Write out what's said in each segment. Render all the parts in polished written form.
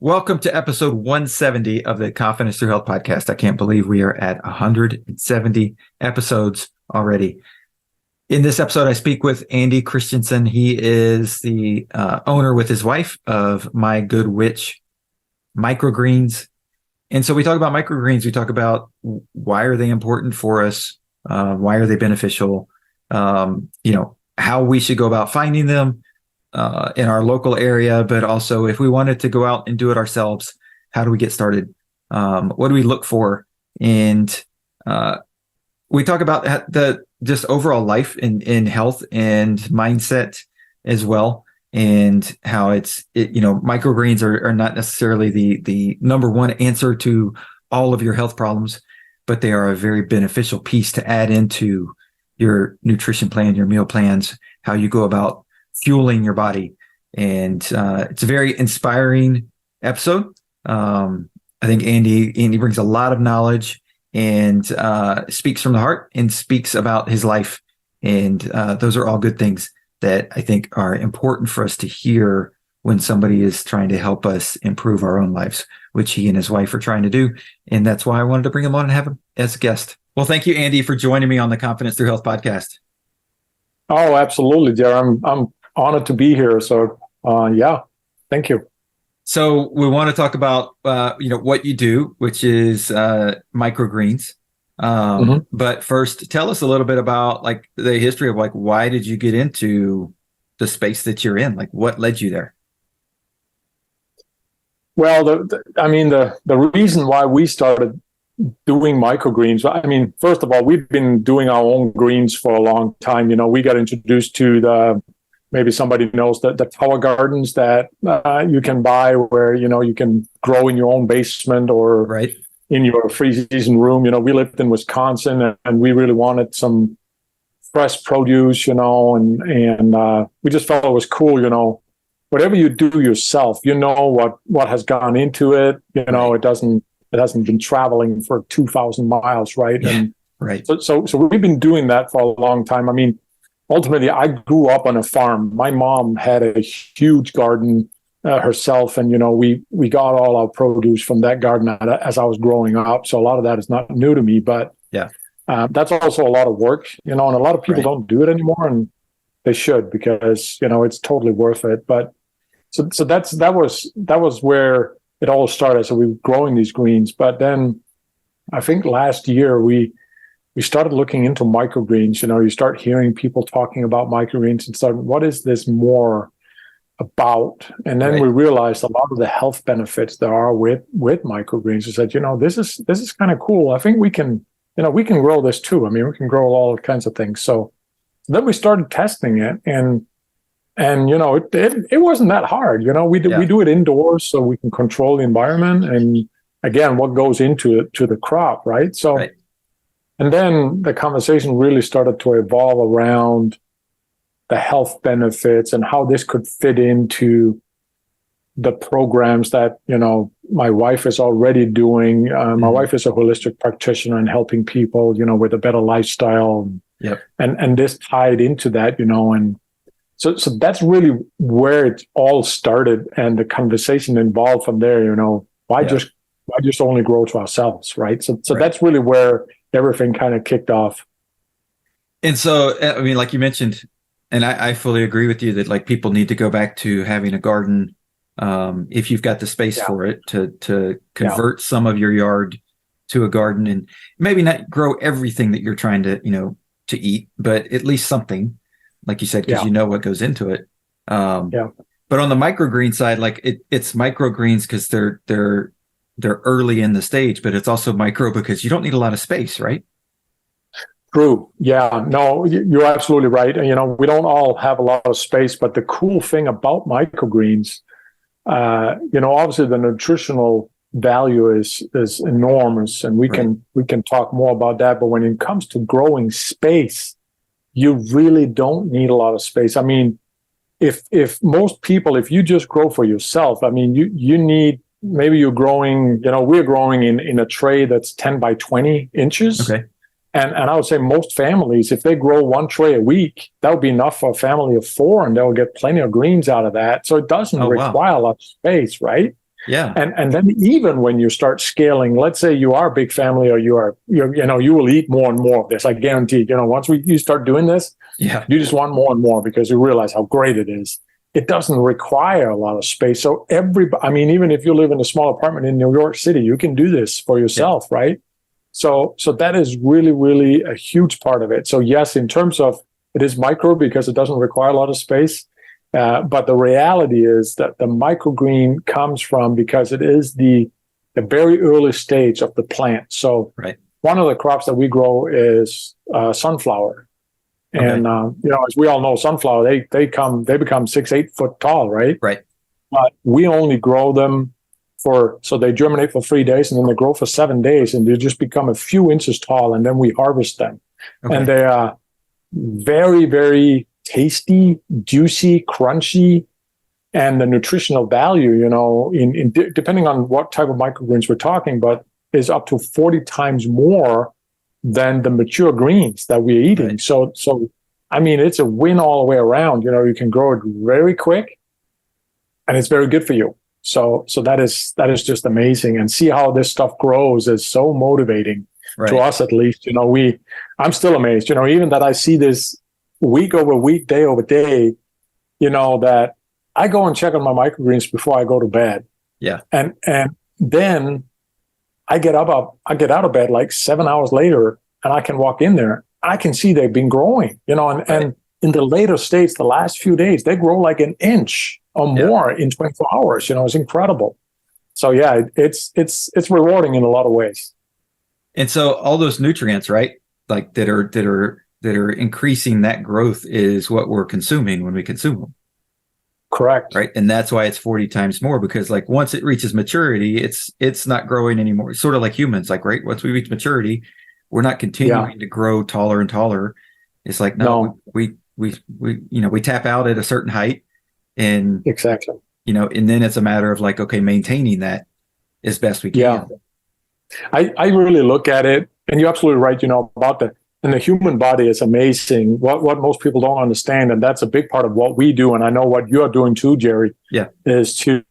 Welcome to episode 170 of the Confidence Through Health podcast. I can't believe we are at 170 episodes already. In this episode, I speak with Andy Christensen. He is the owner with his wife of My Good Witch Microgreens. And so we talk about microgreens. We talk about why are they important for us? Why are they beneficial? How we should go about finding them in our local area, but also if we wanted to go out and do it ourselves, how do we get started? What do we look for? And we talk about the just overall life in health and mindset as well, and how microgreens are not necessarily the number one answer to all of your health problems, but they are a very beneficial piece to add into your nutrition plan, your meal plans, how you go about fueling your body. And it's a very inspiring episode. I think Andy brings a lot of knowledge and speaks from the heart and speaks about his life. And those are all good things that I think are important for us to hear when somebody is trying to help us improve our own lives, which he and his wife are trying to do. And that's why I wanted to bring him on and have him as a guest. Well, thank you, Andy, for joining me on the Confidence Through Health podcast. Oh, absolutely, dear. I'm honored to be here. So, thank you. So we want to talk about, what you do, which is microgreens. But first, tell us a little bit about the history of why did you get into the space that you're in? What led you there? Well, the reason why we started doing microgreens, first of all, we've been doing our own greens for a long time. We got introduced to maybe somebody knows the tower gardens that you can buy where, you can grow in your own basement or right in your freeze-season room. We lived in Wisconsin and we really wanted some fresh produce, and we just felt it was cool, whatever you do yourself, what has gone into it, it hasn't been traveling for 2,000 miles, right? Yeah, and right. So we've been doing that for a long time. Ultimately, I grew up on a farm. My mom had a huge garden herself, and we got all our produce from that garden as I was growing up. So a lot of that is not new to me, but yeah, that's also a lot of work, and a lot of people don't do it anymore, and they should because it's totally worth it. But so that was where it all started. So we were growing these greens, but then I think last year we started looking into microgreens. You start hearing people talking about microgreens and start, what is this more about? And then we realized a lot of the health benefits there are with microgreens. We said, this is kind of cool. I think we can grow this too. We can grow all kinds of things. So then we started testing it, and it wasn't that hard. We do it indoors so we can control the environment, and again, what goes into it to the crop, right? So. Right. And then the conversation really started to evolve around the health benefits and how this could fit into the programs that, my wife is already doing. My wife is a holistic practitioner and helping people, with a better lifestyle. Yep. And this tied into that, and so that's really where it all started. And the conversation involved from there, why just only grow to ourselves, right? So that's really where everything kind of kicked off. And so, like you mentioned, and I fully agree with you that people need to go back to having a garden if you've got the space for it to convert some of your yard to a garden, and maybe not grow everything that you're trying to, to eat, but at least something, like you said, because you know what goes into it. But on the microgreen side, it's microgreens because they're early in the stage, but it's also micro because you don't need a lot of space, right? True. Yeah. No, you're absolutely right. We don't all have a lot of space, but the cool thing about microgreens, obviously the nutritional value is enormous, and we can talk more about that. But when it comes to growing space, you really don't need a lot of space. If most people, if you just grow for yourself, you need. Maybe you're growing, we're growing in a tray that's 10 by 20 inches. Okay. And I would say most families, if they grow one tray a week, that would be enough for a family of 4, and they'll get plenty of greens out of that. So it doesn't require a lot of space, right? Yeah. And then even when you start scaling, let's say you are a big family, or you will eat more and more of this. I guarantee, once you start doing this, Yeah. you just want more and more because you realize how great it is. It doesn't require a lot of space. So even if you live in a small apartment in New York City, you can do this for yourself, right? So that is really, really a huge part of it. So yes, in terms of it is micro because it doesn't require a lot of space. But the reality is that the microgreen comes from because it is the very early stage of the plant. So one of the crops that we grow is sunflower. And as we all know, sunflower they become 6-8 foot tall, right? Right. But we only grow them so they germinate for 3 days, and then they grow for 7 days, and they just become a few inches tall, and then we harvest them. Okay. And they are very, very tasty, juicy, crunchy, and the nutritional value, in depending on what type of microgreens we're talking, but is up to 40 times more than the mature greens that we're eating. Right. So it's a win all the way around. You can grow it very quick, and it's very good for you. So that is just amazing. And see how this stuff grows is so motivating to us, at least. I'm still amazed. Even that I see this week over week, day over day. That I go and check on my microgreens before I go to bed. Yeah. And then I get out of bed like 7 hours later, and I can walk in there. I can see they've been growing, and in the later states, the last few days, they grow like an inch or more in 24 hours. It's incredible. So yeah, it's rewarding in a lot of ways. And so all those nutrients, right, like that are increasing that growth is what we're consuming when we consume them. Correct. Right. And that's why it's 40 times more, because like once it reaches maturity, it's not growing anymore. It's sort of like humans, like, right. Once we reach maturity, we're not continuing to grow taller and taller. It's like, no. We tap out at a certain height, and exactly, and then it's a matter of like, okay, maintaining that as best we can. Yeah. I really look at it, and you're absolutely right, about and the human body is amazing. What most people don't understand, and that's a big part of what we do, and I know what you're doing too, Jerry, is to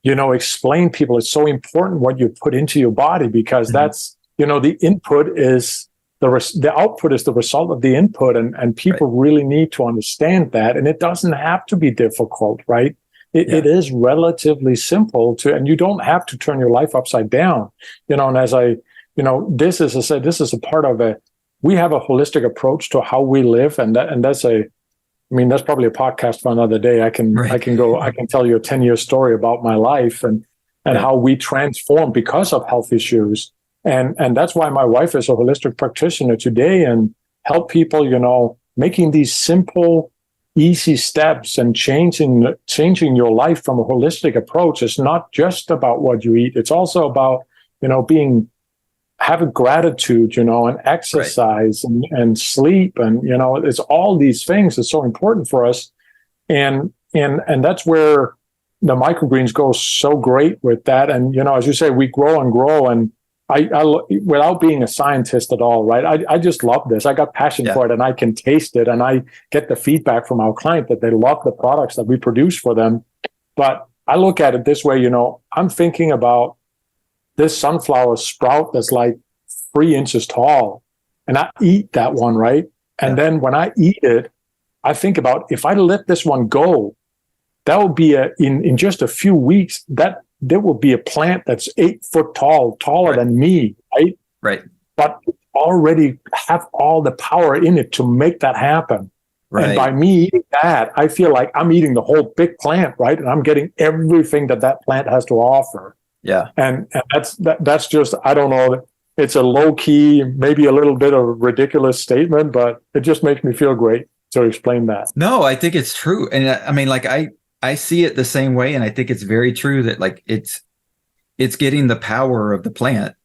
explain people it's so important what you put into your body, because that's, the input is the output is the result of the input, and people really need to understand that. And it doesn't have to be difficult, right? It is relatively simple and you don't have to turn your life upside down, and as this is a part of we have a holistic approach to how we live. And that's probably a podcast for another day. I can tell you a 10-year story about my life and how we transform because of health issues. And that's why my wife is a holistic practitioner today, and help people, making these simple, easy steps and changing your life from a holistic approach. It's not just about what you eat. It's also about, having gratitude, and exercise and sleep. And, it's all these things that's so important for us. And that's where the microgreens go so great with that. And, as you say, we grow and grow, and I without being a scientist at all, right? I just love this. I got passion for it, and I can taste it, and I get the feedback from our client that they love the products that we produce for them. But I look at it this way, I'm thinking about this sunflower sprout that's like 3 inches tall, and I eat that one, right? And then when I eat it, I think about, if I let this one go, that would be in just a few weeks, that there will be a plant that's 8 foot tall, taller than me, right? Right. But already have all the power in it to make that happen. Right. And by me eating that, I feel like I'm eating the whole big plant, right? And I'm getting everything that plant has to offer. Yeah. And that's just, I don't know, it's a low key, maybe a little bit of a ridiculous statement, but it just makes me feel great to explain that. No, I think it's true. And I mean, like I see it the same way, and I think it's very true that like it's getting the power of the plant,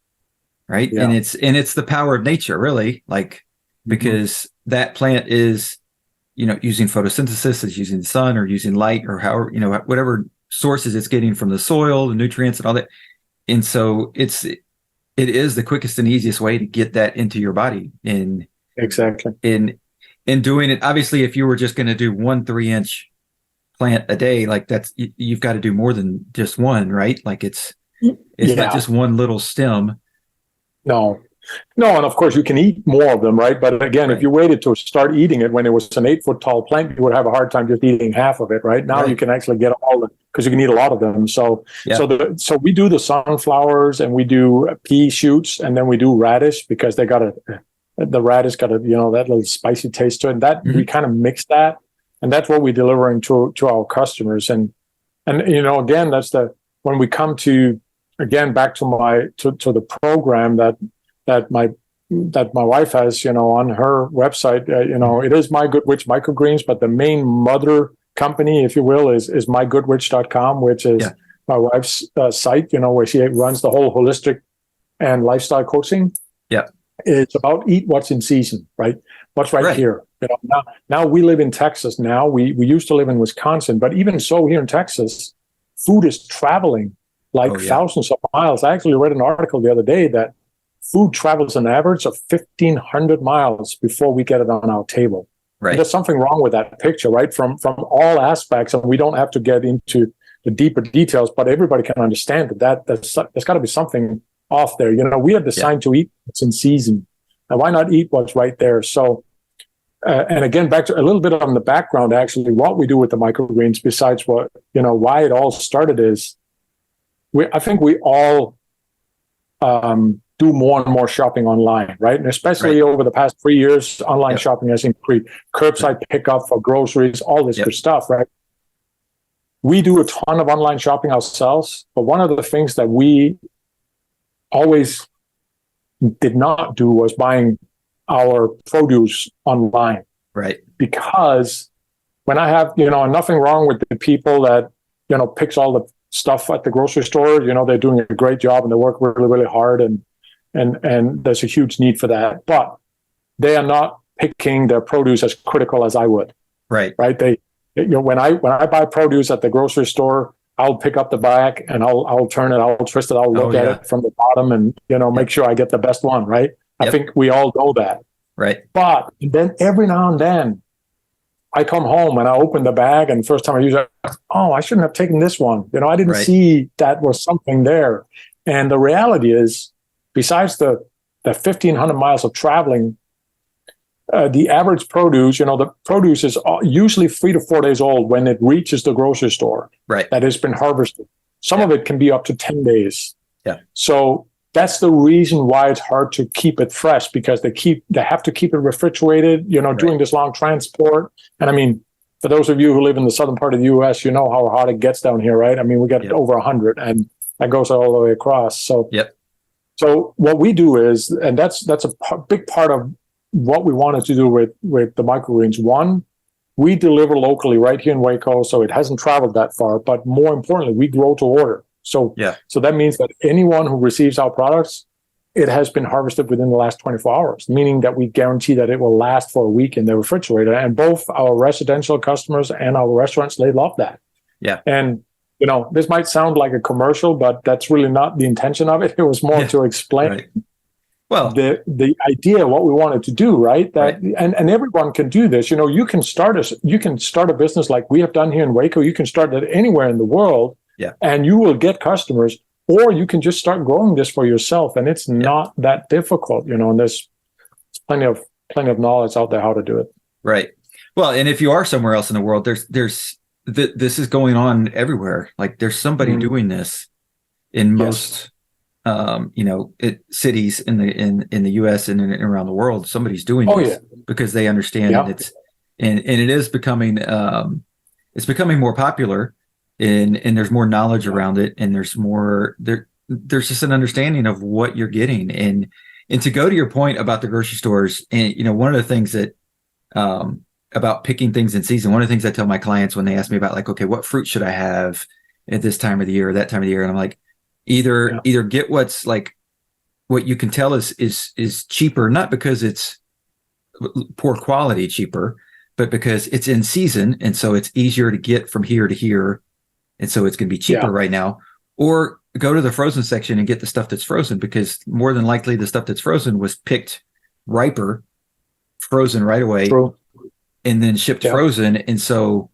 right? Yeah. And it's the power of nature, really, like, because that plant is, using photosynthesis, is using the sun or using light or however, whatever sources it's getting from the soil, the nutrients and all that. And so it is the quickest and easiest way to get that into your body. Exactly. In doing it, obviously, if you were just going to do 1 3-inch plant a day, like you've got to do more than just one, right? Like it's not just one little stem. No, and of course you can eat more of them, right? But again, if you waited to start eating it when it was an 8-foot tall plant, you would have a hard time just eating half of it, right? Now you can actually get all the, because you can eat a lot of them. So, so we do the sunflowers and we do pea shoots, and then we do radish because the radish got that little spicy taste to it. And that we kind of mix that, and that's what we're delivering to our customers. And again, when we come to, again, back to the program that my wife has, on her website, it is My Good Witch Microgreens, but the main mother company, if you will, is mygoodwitch.com, which is my wife's site, where she runs the whole holistic and lifestyle coaching. Yeah. It's about eat what's in season, right? What's right here. Now we live in Texas. Now we used to live in Wisconsin, but even so, here in Texas, food is traveling thousands of miles. I actually read an article the other day that food travels an average of 1,500 miles before we get it on our table. Right. There's something wrong with that picture, right? From all aspects, and we don't have to get into the deeper details, but everybody can understand there's got to be something off there. We are designed to eat what's in season. Now, why not eat what's right there? So, and again, back to a little bit on the background, actually, what we do with the microgreens, besides why it all started is, I think we all do more and more shopping online, right? And especially over the past 3 years, online shopping has increased. Curbside pickup for groceries, all this good stuff, right? We do a ton of online shopping ourselves, but one of the things that we always did not do was buying our produce online. Right. Because when I have, nothing wrong with the people that, picks all the stuff at the grocery store, they're doing a great job and they work really, really hard, and there's a huge need for that. But they are not picking their produce as critical as I would. Right. They, when I buy produce at the grocery store, I'll pick up the bag and I'll turn it, I'll twist it, I'll look at it from the bottom and, make sure I get the best one, right? I think we all know that. Right. But then every now and then I come home and I open the bag, and the first time I use it, I shouldn't have taken this one. I didn't see that was something there. And the reality is, besides the 1,500 miles of traveling, the average produce, the produce is usually 3 to 4 days old when it reaches the grocery store. Right. That has been harvested. Some of it can be up to 10 days. Yeah. So that's the reason why it's hard to keep it fresh, because they have to keep it refrigerated, doing this long transport. And I mean, for those of you who live in the southern part of the U.S., you know how hot it gets down here, right? I mean, we get over 100, and that goes all the way across. So, so what we do is, and that's a big part of what we wanted to do with the microgreens. One, we deliver locally right here in Waco, so it hasn't traveled that far. But more importantly, we grow to order. So that means that anyone who receives our products, it has been harvested within the last 24 hours, meaning that we guarantee that it will last for a week in the refrigerator. And both our residential customers and our restaurants, they love that. Yeah. And, this might sound like a commercial, but that's really not the intention of it. It was more to explain well the idea, what we wanted to do, right? And everyone can do this. You can start a business like we have done here in Waco. You can start it anywhere in the world. Yeah. And you will get customers, or you can just start growing this for yourself. And it's not that difficult, and there's plenty of knowledge out there how to do it. Right. Well, and if you are somewhere else in the world, this is going on everywhere. Like there's somebody doing this in most, cities in the U.S. and around the world. Somebody's doing this because they understand and it is becoming, it's becoming more popular. And there's more knowledge around it, and there's just an understanding of what you're getting. And to go to your point about the grocery stores, and one of the things that about picking things in season, one of the things I tell my clients when they ask me about, like, okay, what fruit should I have at this time of the year or that time of the year, and I'm like, either get what's like what you can tell is cheaper, not because it's poor quality cheaper, but because it's in season, and so it's easier to get from here to here. And so it's going to be cheaper right now. Or go to the frozen section and get the stuff that's frozen, because more than likely the stuff that's frozen was picked riper, frozen right away, and then shipped frozen. And so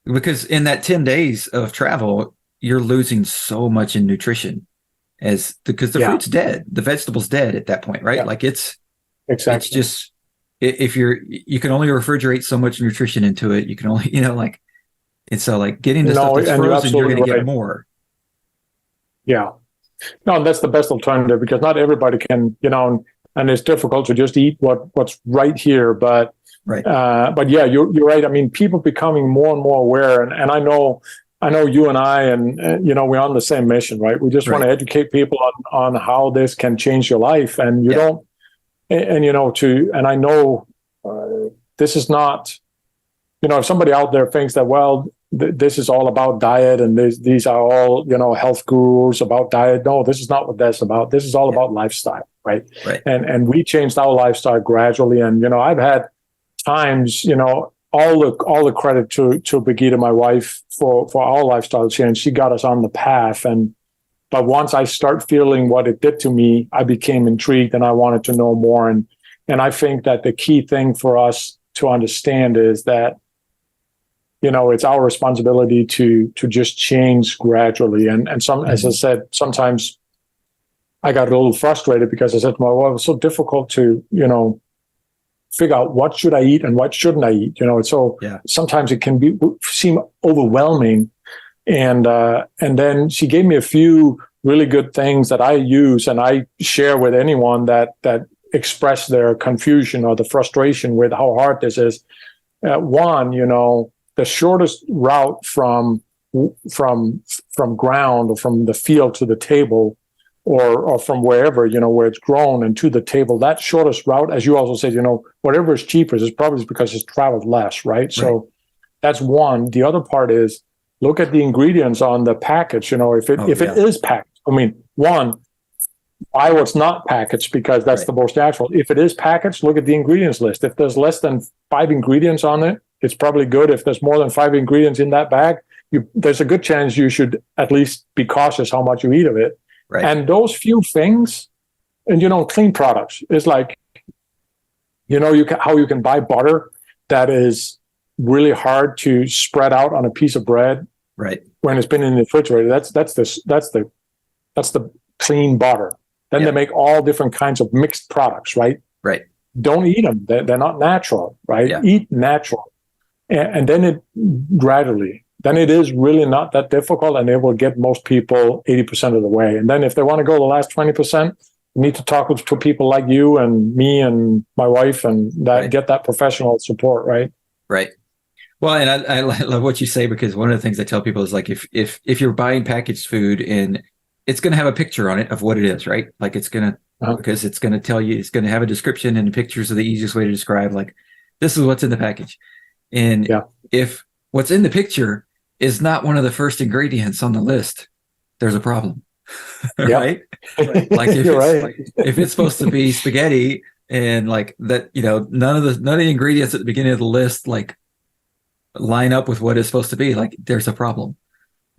because in that 10 days of travel, you're losing so much in nutrition because the fruit's dead, the vegetable's dead at that point, right? Yeah. Like it's Exactly. just, if you can only refrigerate so much nutrition into it. You can only, and so like getting the stuff No, that's and you're frozen, you're absolutely going to get right. more. Yeah. No, that's the best alternative because not everybody can, and it's difficult to just eat what's right here. But Right. But yeah, you're right. I mean, people becoming more and more aware, and I know you and I, and we're on the same mission, right? We just want to educate people on how this can change your life, and you don't, and I know this is not, if somebody out there thinks that, well, this is all about diet, and these are all health gurus about diet. No, this is not what that's about. This is all about lifestyle, right? And we changed our lifestyle gradually, and I've had times, all the credit to Brigitte, my wife, for our lifestyle change. She got us on the path, but once I start feeling what it did to me, I became intrigued and I wanted to know more. And I think that the key thing for us to understand is that it's our responsibility to just change gradually. And some, as I said, sometimes I got a little frustrated because I said to my wife, it was so difficult to figure out what should I eat and what shouldn't I eat. So sometimes it can seem overwhelming. And then she gave me a few really good things that I use and I share with anyone that express their confusion or the frustration with how hard this is. One, the shortest route from ground or from the field to the table, or from wherever, where it's grown and to the table, that shortest route, as you also said, whatever is cheaper is probably because it's traveled less, right? So that's one. The other part is look at the ingredients on the package. If it is packaged, one, buy what's not packaged because that's the most natural. If it is packaged, look at the ingredients list. If there's less than 5 ingredients on it, it's probably good. If there's more than 5 ingredients in that bag, there's a good chance you should at least be cautious how much you eat of it. Right. And those few things, and clean products is like, how you can buy butter that is really hard to spread out on a piece of bread, right? When it's been in the refrigerator, that's the clean butter. Then they make all different kinds of mixed products, right? Right. Don't eat them; they're not natural, right? Yeah. Eat natural, and then it gradually. Then it is really not that difficult, and it will get most people 80% of the way. And then if they want to go the last 20%, you need to talk to people like you and me and my wife, and get that professional support, right? Right. Well, and I love what you say, because one of the things I tell people is like, if you're buying packaged food and it's going to have a picture on it of what it is, right? Like it's going to, because it's going to tell you, it's going to have a description, and pictures are the easiest way to describe, like, this is what's in the package. And if what's in the picture is not one of the first ingredients on the list, there's a problem. Right? Like if it's supposed to be spaghetti and like that, none of the ingredients at the beginning of the list like line up with what it's supposed to be, like there's a problem.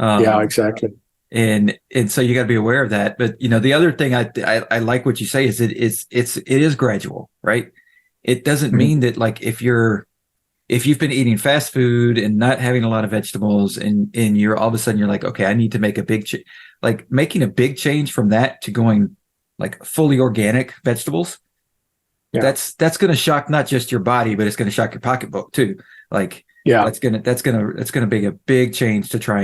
Exactly. And so you got to be aware of that. But the other thing I like what you say is it is gradual, right? It doesn't mean that like if you've been eating fast food and not having a lot of vegetables, and you're all of a sudden you're like, okay, I need to make a big like making a big change from that to going like fully organic vegetables. That's going to shock not just your body, but it's going to shock your pocketbook too. Like, that's going to be a big change to try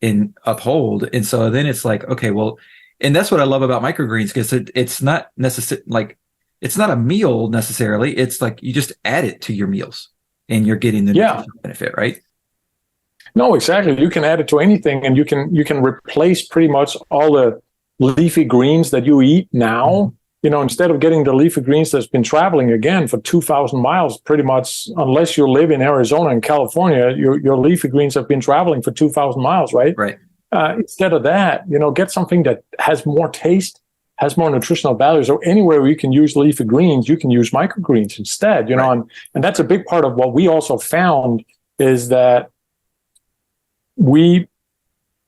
and uphold. And so then it's like, okay, well, and that's what I love about microgreens, because it's not necessarily like, it's not a meal necessarily. It's like you just add it to your meals and you're getting the nutritional benefit, right? No, exactly. You can add it to anything, and you can replace pretty much all the leafy greens that you eat now. Instead of getting the leafy greens that's been traveling again for 2,000 miles, pretty much, unless you live in Arizona and California, your leafy greens have been traveling for 2,000 miles, right? Right. Instead of that, get something that has more taste, has more nutritional value. So anywhere where you can use leafy greens, you can use microgreens instead, and that's a big part of what we also found is that we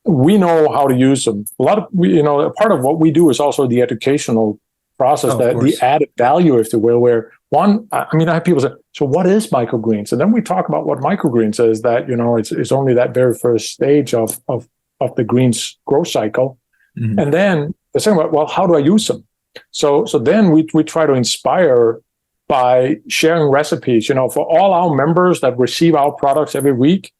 know how to use them. A lot of, part of what we do is also the educational process, the added value, if you will, where one, I mean, I have people say, so what is microgreens? And then we talk about what microgreens is, that, it's only that very first stage of the greens growth cycle. Mm-hmm. And then they're saying, well, how do I use them? So then we try to inspire by sharing recipes. For all our members that receive our products every week,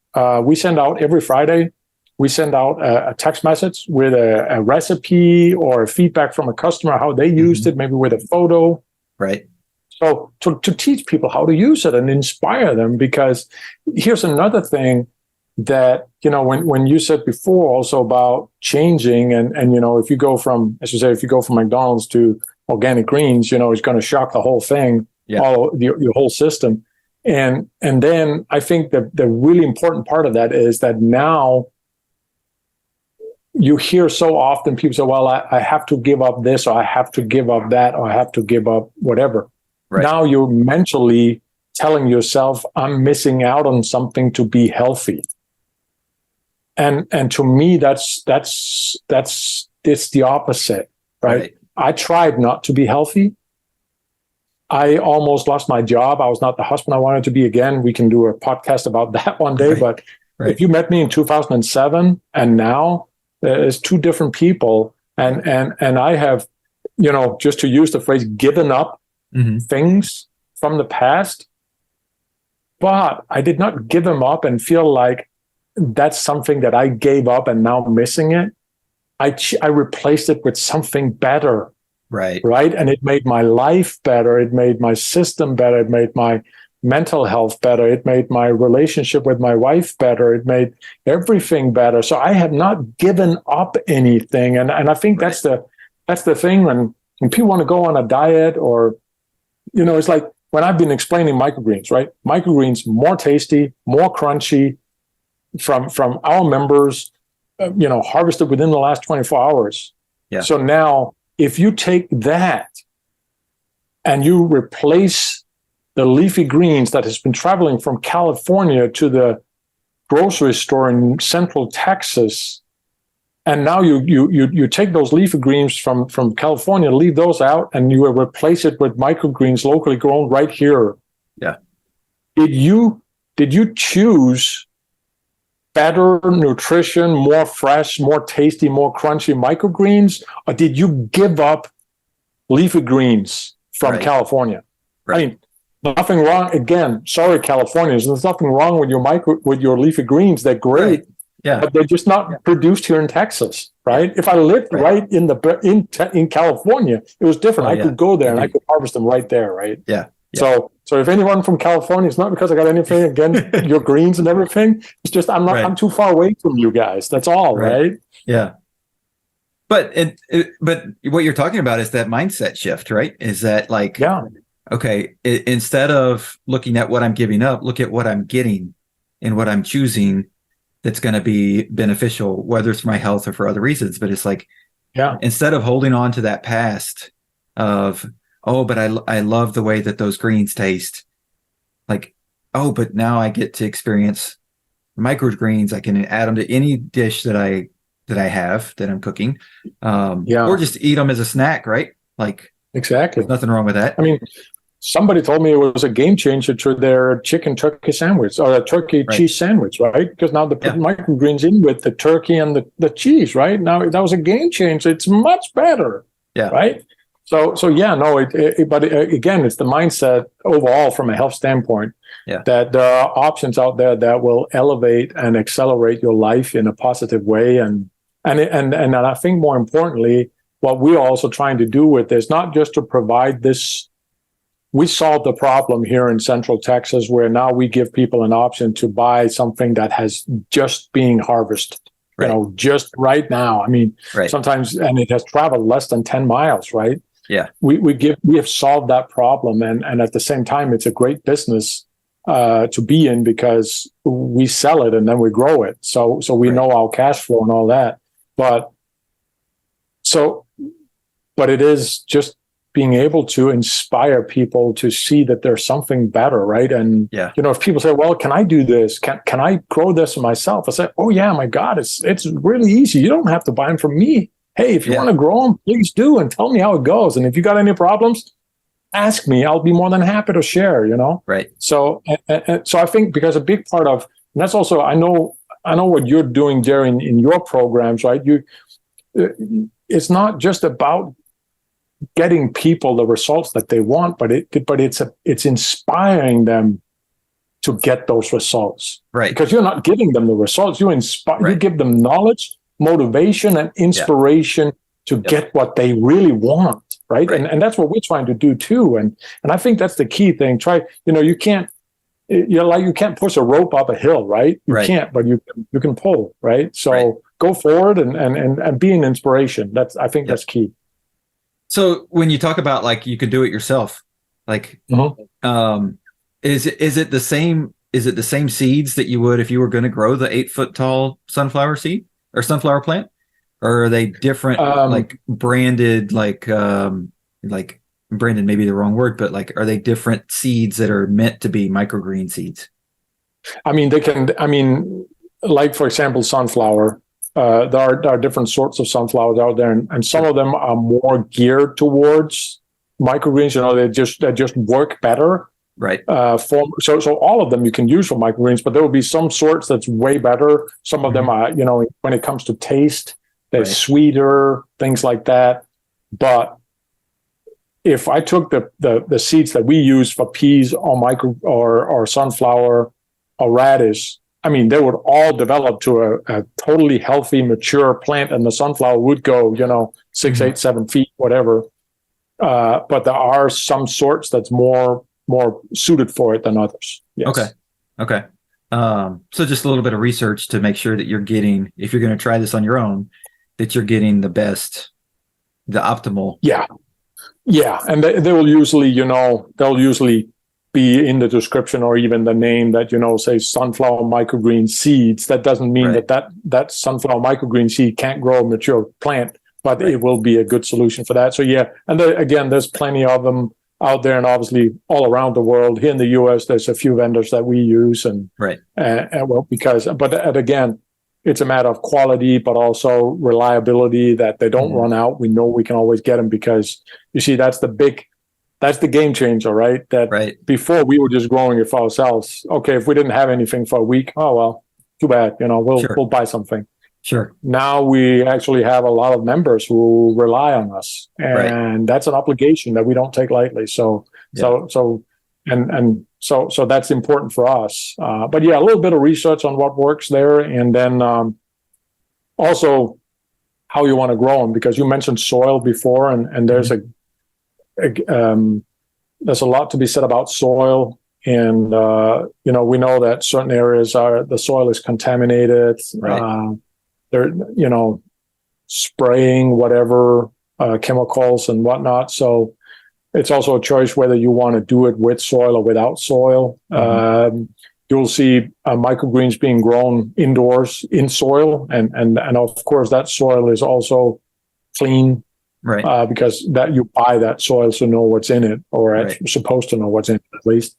we send out every Friday, we send out a text message with a recipe or a feedback from a customer, how they used it, maybe with a photo. Right. So to teach people how to use it and inspire them, because here's another thing that, when you said before also about changing and if you go from, as you say, if you go from McDonald's to organic greens, it's going to shock the whole thing, your whole system. And then I think that the really important part of that is that now you hear so often people say, well, I have to give up this, or I have to give up that, or I have to give up whatever. Right. Now you're mentally telling yourself, I'm missing out on something to be healthy. And to me, it's the opposite, right? I tried not to be healthy. I almost lost my job. I was not the husband I wanted to be again. We can do a podcast about that one day. But if you met me in 2007 and now, it's two different people. And I have, just to use the phrase, given up things from the past. But I did not give them up and feel like that's something that I gave up and now missing it. I replaced it with something better. Right. And it made my life better. It made my system better. It made my mental health better. It made my relationship with my wife better. It made everything better. So I have not given up anything. And I think that's the thing when people want to go on a diet, or, it's like when I've been explaining microgreens, right? Microgreens, more tasty, more crunchy from our members, harvested within the last 24 hours. Yeah. So now, if you take that and you replace the leafy greens that has been traveling from California to the grocery store in Central Texas, and now you take those leafy greens from California, leave those out, and you replace it with microgreens locally grown right here. Yeah. Did you choose better nutrition, more fresh, more tasty, more crunchy microgreens, or did you give up leafy greens from California? Right. I mean, nothing wrong. Again, sorry, Californians. There's nothing wrong with your leafy greens. They're great, but they're just not produced here in Texas, right? If I lived in California, it was different. I could go there and I could harvest them right there, right? Yeah. Yeah. So if anyone from California, it's not because I got anything against your greens and everything. It's just I'm too far away from you guys. That's all, right? Yeah. But but what you're talking about is that mindset shift, right? Is that like, okay, instead of looking at what I'm giving up, look at what I'm getting and what I'm choosing that's going to be beneficial, whether it's for my health or for other reasons. But it's like, instead of holding on to that past of, oh, but I love the way that those greens taste. Like, oh, but now I get to experience microgreens. I can add them to any dish that I have that I'm cooking, or just eat them as a snack, right? Like, exactly, there's nothing wrong with that. I mean, somebody told me it was a game changer to their chicken turkey sandwich or a turkey cheese sandwich, right? Because now they put microgreens in with the turkey and the cheese, right? Now that was a game changer. It's much better, right? So yeah, no, but again, it's the mindset overall from a health standpoint that there are options out there that will elevate and accelerate your life in a positive way, and I think more importantly, what we're also trying to do with this, not just to provide this. We solved the problem here in Central Texas, where now we give people an option to buy something that has just being harvested. Just right now. I mean, sometimes, and it has traveled less than 10 miles, right? Yeah, we have solved that problem, and at the same time, it's a great business to be in because we sell it and then we grow it. So we know our cash flow and all that. But it is just being able to inspire people to see that there's something better, right? And if people say, "Well, can I do this? Can I grow this myself?" I say, "Oh yeah, my God, it's really easy. You don't have to buy them from me. Hey, if you want to grow them, please do, and tell me how it goes. And if you got any problems, ask me. I'll be more than happy to share. Right. So so I think because a big part of, and that's also, I know what you're doing, Jerry, in your programs, right? It's not just about getting people the results that they want, but it's inspiring them to get those results. Right. Because you're not giving them the results. You give them knowledge, motivation, and inspiration to get what they really want. Right. And that's what we're trying to do too. And I think that's the key thing. You can't push a rope up a hill, right? You can't, but you can pull, right? So go forward and be an inspiration. I think that's key. So when you talk about like you could do it yourself, like is it the same seeds that you would if you were going to grow the 8-foot tall sunflower seed or sunflower plant? Or are they different, like branded, like branded may be the wrong word, but like, are they different seeds that are meant to be microgreen seeds? I mean, like for example, sunflower, there are different sorts of sunflowers out there, and some of them are more geared towards microgreens. They just work better. Right. So all of them you can use for microgreens, but there will be some sorts that's way better. Some of them are, when it comes to taste, they're sweeter, things like that. But if I took the seeds that we use for peas or sunflower or radish, I mean, they would all develop to a totally healthy, mature plant, and the sunflower would go, 6, 8, 7 feet, whatever. But there are some sorts that's more suited for it than others. Yes. Okay. So just a little bit of research to make sure that you're getting, if you're going to try this on your own, that you're getting the optimal. Yeah. And they will usually, they'll usually be in the description or even the name that, say sunflower microgreen seeds. That doesn't mean that sunflower microgreen seed can't grow a mature plant, but it will be a good solution for that. So and again, there's plenty of them out there, and obviously all around the world. Here in the U.S., there's a few vendors that we use, and again, it's a matter of quality, but also reliability, that they don't run out. We know we can always get them, because you see, that's the game changer, right? Before we were just growing it for ourselves. Okay, if we didn't have anything for a week, oh well, too bad. We'll buy something. Sure. Now we actually have a lot of members who rely on us, and that's an obligation that we don't take lightly. So that's important for us. But a little bit of research on what works there, and then also how you want to grow them, because you mentioned soil before, and there's there's a lot to be said about soil. And we know that certain areas the soil is contaminated. They're spraying whatever chemicals and whatnot. So it's also a choice whether you want to do it with soil or without soil. You'll see microgreens being grown indoors in soil, and of course that soil is also clean, because that you buy that soil to know what's in it, or supposed to know what's in it at least.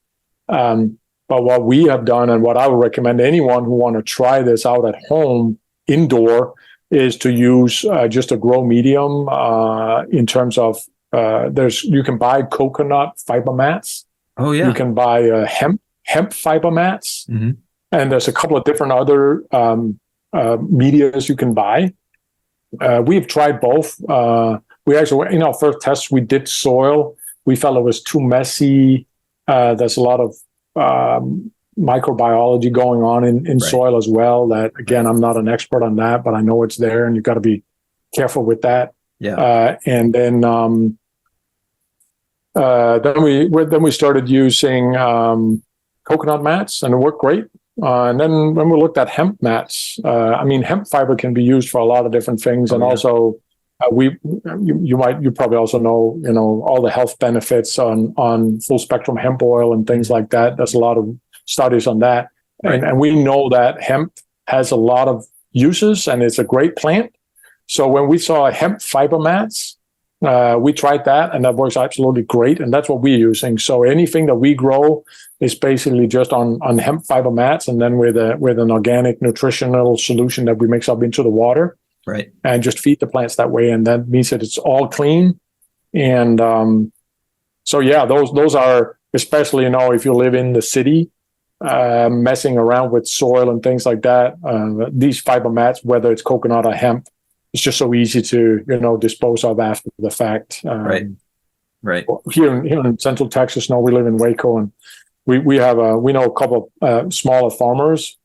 But what we have done, and what I would recommend to anyone who want to try this out at home indoor, is to use just a grow medium. In terms of you can buy coconut fiber mats. Oh yeah. You can buy hemp fiber mats, and there's a couple of different other medias you can buy. We've tried both. We actually, in our first test, we did soil. We felt it was too messy. There's a lot of microbiology going on in soil as well. That, again, I'm not an expert on that, but I know it's there, and you've got to be careful with that. Yeah. And then we started using coconut mats, and it worked great. And then when we looked at hemp mats, hemp fiber can be used for a lot of different things, and also you probably also know all the health benefits on full spectrum hemp oil and things like that. There's a lot of studies on that, and we know that hemp has a lot of uses, and it's a great plant. So when we saw hemp fiber mats, we tried that, and that works absolutely great, and that's what we're using. So anything that we grow is basically just on hemp fiber mats, and then with an organic nutritional solution that we mix up into the water, and just feed the plants that way. And that means that it's all clean. And So yeah, those are, especially, if you live in the city, messing around with soil and things like that. These fiber mats, whether it's coconut or hemp, it's just so easy to dispose of after the fact. Right. Here in Central Texas, we live in Waco, and we know a couple of smaller farmers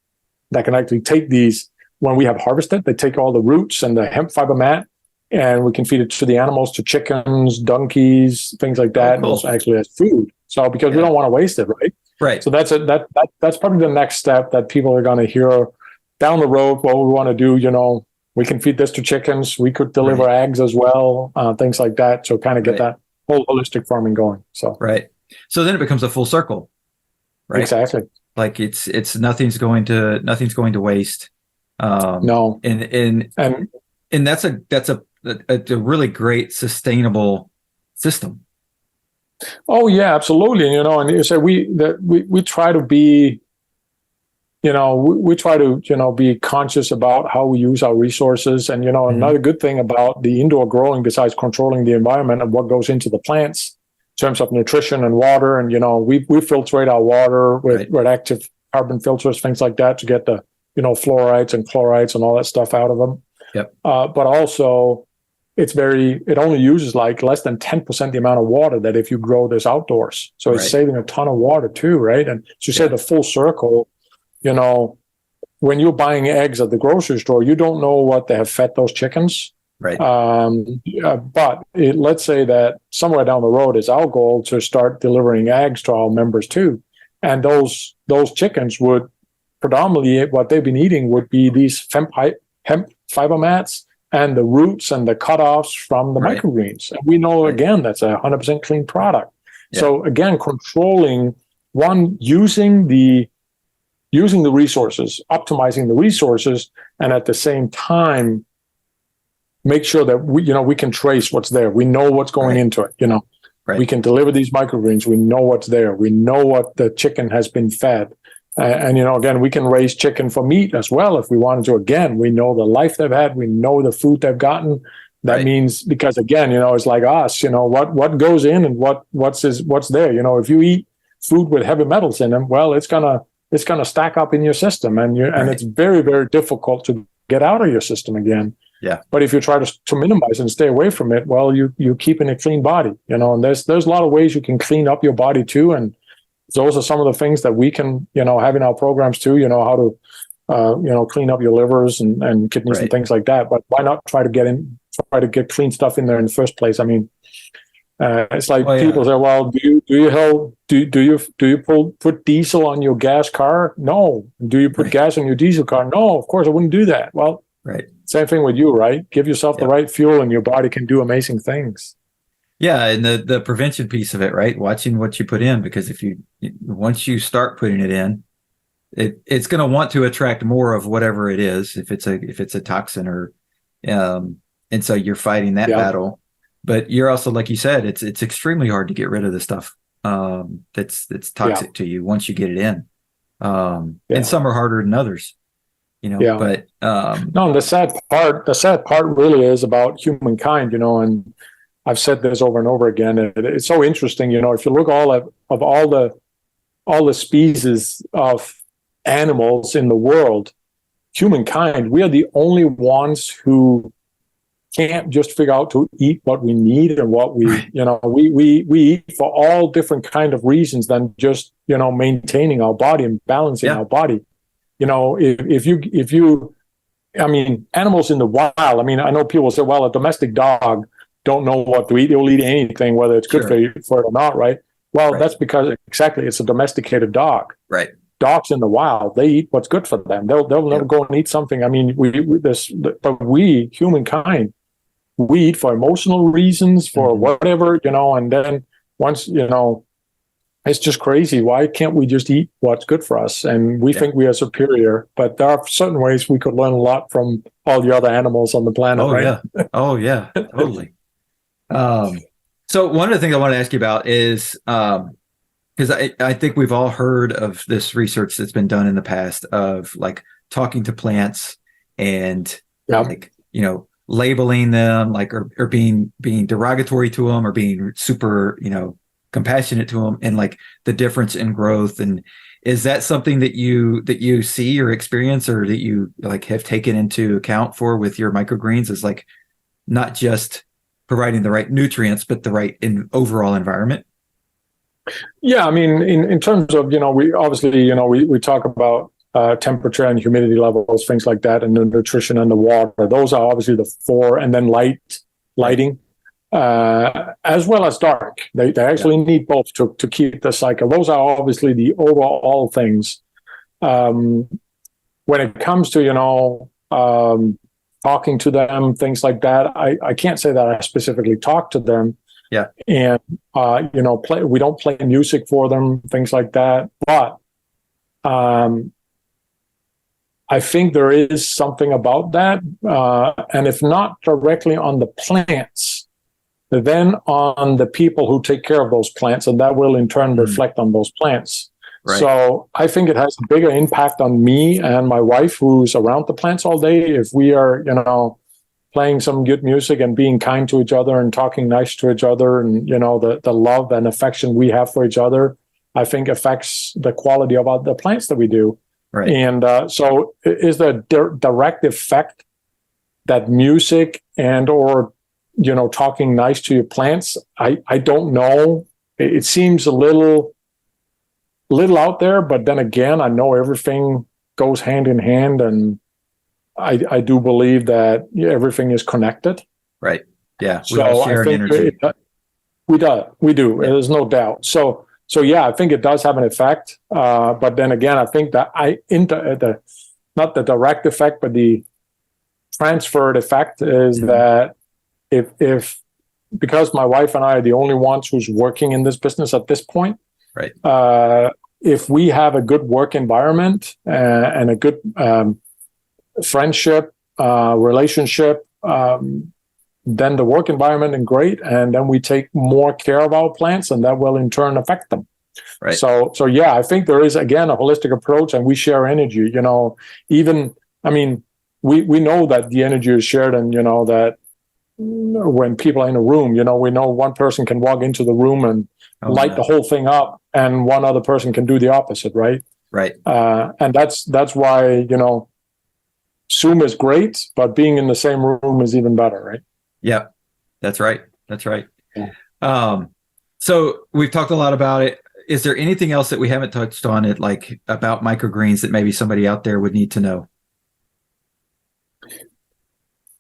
that can actually take these when we have harvested. They take all the roots and the hemp fiber mat, and we can feed it to the animals, to chickens, donkeys, things like that. Cool. And also actually as food. So because we don't want to waste it, right? Right. So that's probably the next step that people are going to hear down the road. What we want to do, we can feed this to chickens. We could deliver eggs as well, things like that. So kind of get that whole holistic farming going. So So then it becomes a full circle, right? Exactly. Like it's nothing's going to waste. No. And that's a really great sustainable system. Oh yeah, absolutely. And you say we try to be, we try to, be conscious about how we use our resources. And, another good thing about the indoor growing, besides controlling the environment and what goes into the plants in terms of nutrition and water, and, we filtrate our water with active carbon filters, things like that, to get the, fluorides and chlorides and all that stuff out of them. Yep. But also, it only uses like less than 10% the amount of water that if you grow this outdoors. So it's saving a ton of water too, right? And as you said, the full circle, when you're buying eggs at the grocery store, you don't know what they have fed those chickens. Right. But let's say that somewhere down the road is our goal to start delivering eggs to our members too. And those chickens would predominantly, what they've been eating would be these hemp fiber mats and the roots and the cutoffs from the microgreens. And we know, again, that's a 100% clean product. Yeah. So again, controlling using the resources, optimizing the resources, and at the same time, make sure that we can trace what's there. We know what's going into it. We can deliver these microgreens. We know what's there. We know what the chicken has been fed. And again, we can raise chicken for meat as well if we wanted to. Again, we know the life they've had. We know the food they've gotten. That means, because again, it's like us. What goes in and what's there. If you eat food with heavy metals in them, well, it's gonna stack up in your system, and it's very, very difficult to get out of your system again. Yeah. But if you try to minimize and stay away from it, well, you're keeping a clean body. And there's a lot of ways you can clean up your body too, and those are some of the things that we can, have in our programs too, how to, clean up your livers and kidneys and things like that. But why not try to get clean stuff in there in the first place? I mean, it's like people say, well, do you put diesel on your gas car? No. Do you put gas on your diesel car? No, of course I wouldn't do that. Well, same thing with you, right? Give yourself the right fuel and your body can do amazing things. Yeah, and the prevention piece of it, right? Watching what you put in, because once you start putting it in, it's going to want to attract more of whatever it is, if it's a toxin or, and so you're fighting that battle. But you're also, like you said, it's extremely hard to get rid of the stuff that's toxic to you once you get it in. And some are harder than others, But no, the sad part really is about humankind, and I've said this over and over again. It's so interesting, if you look of all the species of animals in the world, humankind, we are the only ones who can't just figure out to eat what we need and what we eat for all different kind of reasons than just maintaining our body and balancing our body. If you animals in the wild, I know people say, well, a domestic dog don't know what to eat. They'll eat anything, whether it's good for it or not, right? Well, that's because it's a domesticated dog. Right. Dogs in the wild, they eat what's good for them. They'll never go and eat something. But we, humankind, we eat for emotional reasons, for whatever, and then once, it's just crazy. Why can't we just eat what's good for us? And we think we are superior, but there are certain ways we could learn a lot from all the other animals on the planet. Oh yeah, totally. So one of the things I want to ask you about is, because I think we've all heard of this research that's been done in the past of like talking to plants and labeling them or being derogatory to them or being super, compassionate to them and like the difference in growth. And is that something that you see or experience, or that you like have taken into account for with your microgreens, is like not just providing the right nutrients, but the right overall environment? Yeah, I mean, in terms of, we obviously, we talk about temperature and humidity levels, things like that, and the nutrition and the water. Those are obviously the four, and then lighting, as well as dark. They actually need both to keep the cycle. Those are obviously the overall things. When it comes to, talking to them, things like that, I can't say that I specifically talk to them. Yeah. And, we don't play music for them, things like that. But I think there is something about that. And if not directly on the plants, then on the people who take care of those plants, and that will in turn reflect on those plants. Right. So I think it has a bigger impact on me and my wife, who's around the plants all day, if we are, playing some good music and being kind to each other and talking nice to each other, and the love and affection we have for each other, I think affects the quality of the plants that we do. Right. And so is the direct effect that music and or talking nice to your plants? I don't know. It seems a little out there, but then again, I know everything goes hand in hand, and I do believe that everything is connected. Right. Yeah. We all share an energy. We do. Yeah. There's no doubt. So yeah, I think it does have an effect. But then again, I think that not the direct effect, but the transferred effect is that if because my wife and I are the only ones who's working in this business at this point, right? If we have a good work environment and a good friendship, relationship, then the work environment is great, and then we take more care of our plants, and that will in turn affect them. Right. So yeah, I think there is again a holistic approach, and we share energy. Even we know that the energy is shared, and that when people are in a room, we know one person can walk into the room and light the whole thing up, and one other person can do the opposite, right? Right. And that's why Zoom is great, but being in the same room is even better, right? Yeah, that's right. That's right. Yeah. So we've talked a lot about it. Is there anything else that we haven't touched on it, like about microgreens, that maybe somebody out there would need to know?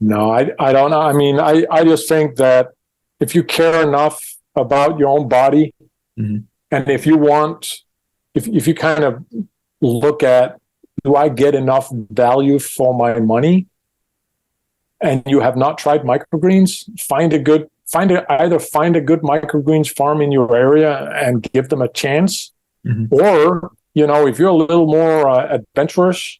No, I don't know. I mean, I just think that if you care enough about your own body, and if you kind of look at, do I get enough value for my money? And you have not tried microgreens, find a good microgreens farm in your area and give them a chance. Or, if you're a little more adventurous,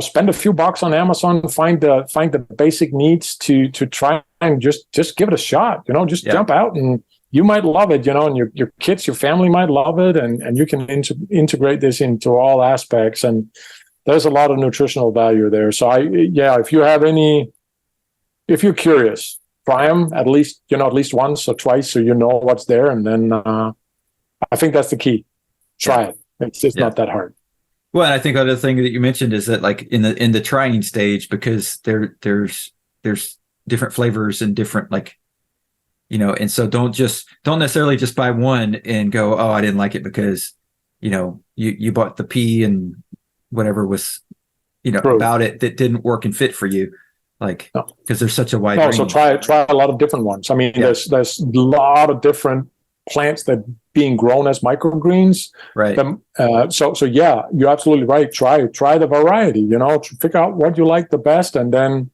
spend a few bucks on Amazon, find the basic needs to try and just give it a shot. Jump out, and you might love it, and your kids, your family might love it, and you can integrate this into all aspects, and there's a lot of nutritional value there. So if you're curious, try them at least once or twice, so you know what's there, and then I think that's the key. Try it. It's just not that hard. Well, and I think other thing that you mentioned is that, like, in the trying stage, because there's different flavors and different, like, and so don't necessarily just buy one and go, oh, I didn't like it because you bought the pea and whatever was about it that didn't work and fit for you, like, because there's such a wide range. So try a lot of different ones. I mean, there's a lot of different plants that being grown as microgreens. Right. So yeah, you're absolutely right. Try the variety. Figure out what you like the best, but then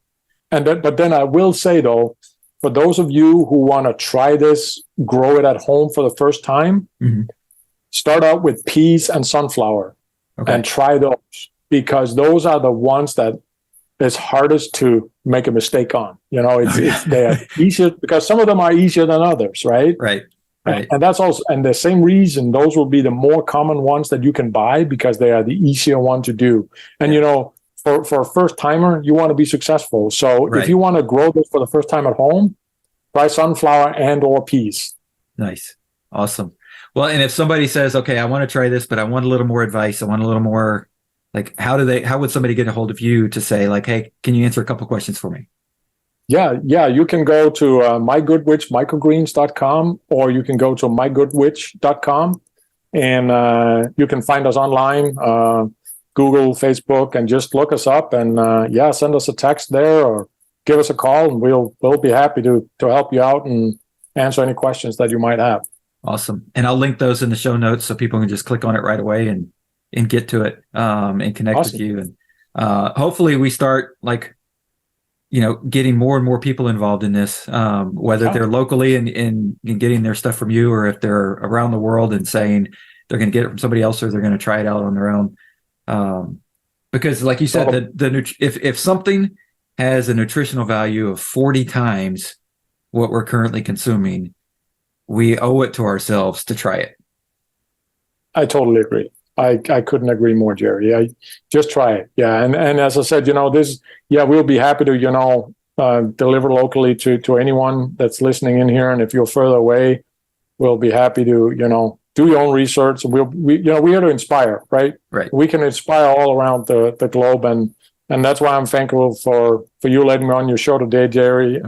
I will say, though, for those of you who want to try this, grow it at home for the first time, start out with peas and sunflower, and try those, because those are the ones that is hardest to make a mistake on. They are easier because some of them are easier than others, right? Right. Right. And that's also, and the same reason, those will be the more common ones that you can buy because they are the easier one to do. And, for a first timer, you want to be successful. So if you want to grow this for the first time at home, try sunflower and or peas. Nice. Awesome. Well, and if somebody says, okay, I want to try this, but I want a little more advice, I want a little more, like, how would somebody get a hold of you to say, like, hey, can you answer a couple questions for me? Yeah. You can go to mygoodwitchmicrogreens.com, or you can go to mygoodwitch.com, and you can find us online, Google, Facebook, and just look us up, and send us a text there or give us a call, and we'll be happy to help you out and answer any questions that you might have. Awesome. And I'll link those in the show notes so people can just click on it right away and get to it, and connect with you. And hopefully we start, like, getting more and more people involved in this, whether they're locally and getting their stuff from you, or if they're around the world and saying they're going to get it from somebody else, or they're going to try it out on their own. Because like you said, if something has a nutritional value of 40 times what we're currently consuming, we owe it to ourselves to try it. I totally agree. I couldn't agree more, Jerry. I just try it. Yeah. And as I said, we'll be happy to, deliver locally to anyone that's listening in here. And if you're further away, we'll be happy to, do your own research. We're here to inspire, right? Right. We can inspire all around the globe. And that's why I'm thankful for you letting me on your show today, Jerry.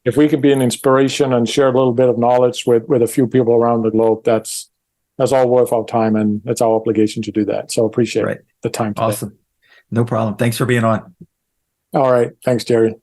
If we could be an inspiration and share a little bit of knowledge with a few people around the globe, that's all worth our time, and it's our obligation to do that. So appreciate the time today. Awesome. No problem. Thanks for being on. All right. Thanks, Jerry.